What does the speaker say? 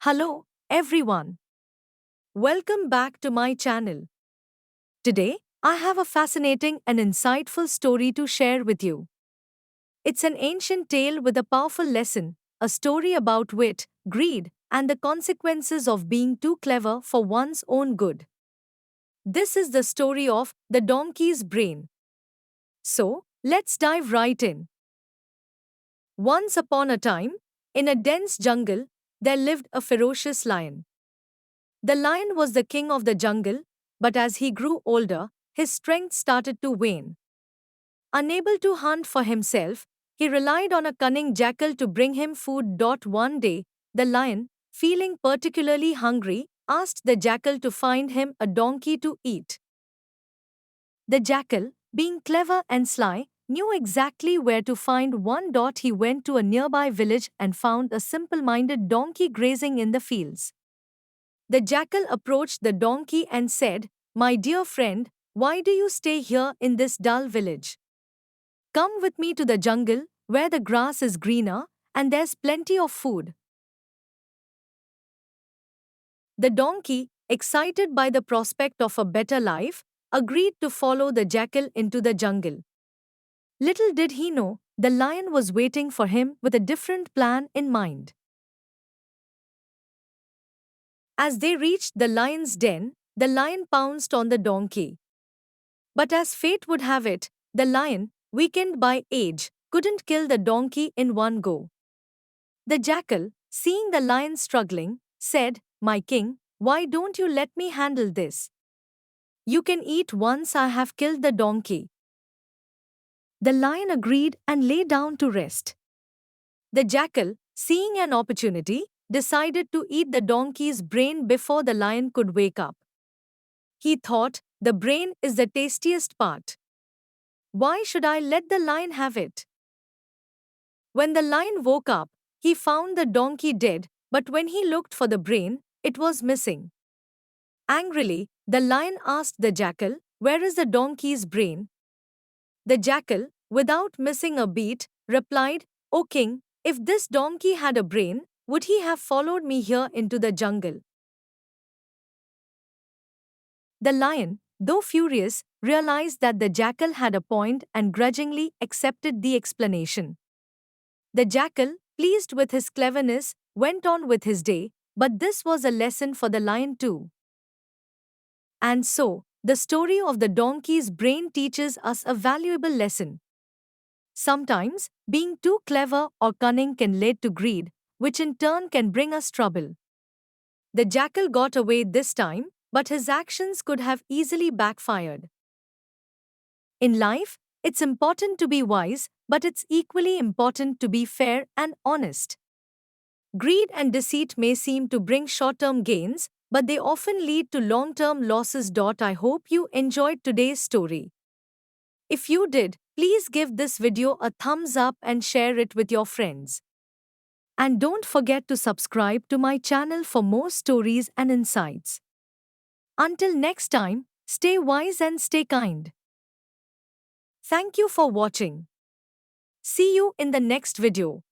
Hello, everyone. Welcome back to my channel. Today, I have a fascinating and insightful story to share with you. It's an ancient tale with a powerful lesson, a story about wit, greed, and the consequences of being too clever for one's own good. This is the story of the donkey's brain. So, let's dive right in. Once upon a time, in a dense jungle, there lived a ferocious lion. The lion was the king of the jungle, but as he grew older, his strength started to wane. Unable to hunt for himself, he relied on a cunning jackal to bring him food. One day, the lion, feeling particularly hungry, asked the jackal to find him a donkey to eat. The jackal, being clever and sly, knew exactly where to find one. He went to a nearby village and found a simple minded donkey grazing in the fields. The jackal approached the donkey and said, "My dear friend, why do you stay here in this dull village? Come with me to the jungle, where the grass is greener and there's plenty of food." The donkey, excited by the prospect of a better life, agreed to follow the jackal into the jungle. Little did he know, the lion was waiting for him with a different plan in mind. As they reached the lion's den, the lion pounced on the donkey. But as fate would have it, the lion, weakened by age, couldn't kill the donkey in one go. The jackal, seeing the lion struggling, said, "My king, why don't you let me handle this? You can eat once I have killed the donkey." The lion agreed and lay down to rest. The jackal, seeing an opportunity, decided to eat the donkey's brain before the lion could wake up. He thought, the brain is the tastiest part. Why should I let the lion have it? When the lion woke up, he found the donkey dead, but when he looked for the brain, it was missing. Angrily, the lion asked the jackal, "Where is the donkey's brain?" The jackal, without missing a beat, replied, "O king, if this donkey had a brain, would he have followed me here into the jungle?" The lion, though furious, realized that the jackal had a point and grudgingly accepted the explanation. The jackal, pleased with his cleverness, went on with his day, but this was a lesson for the lion too. And so, the story of the donkey's brain teaches us a valuable lesson. Sometimes, being too clever or cunning can lead to greed, which in turn can bring us trouble. The jackal got away this time, but his actions could have easily backfired. In life, it's important to be wise, but it's equally important to be fair and honest. Greed and deceit may seem to bring short-term gains, but they often lead to long-term losses. I hope you enjoyed today's story. If you did, please give this video a thumbs up and share it with your friends. And don't forget to subscribe to my channel for more stories and insights. Until next time, stay wise and stay kind. Thank you for watching. See you in the next video.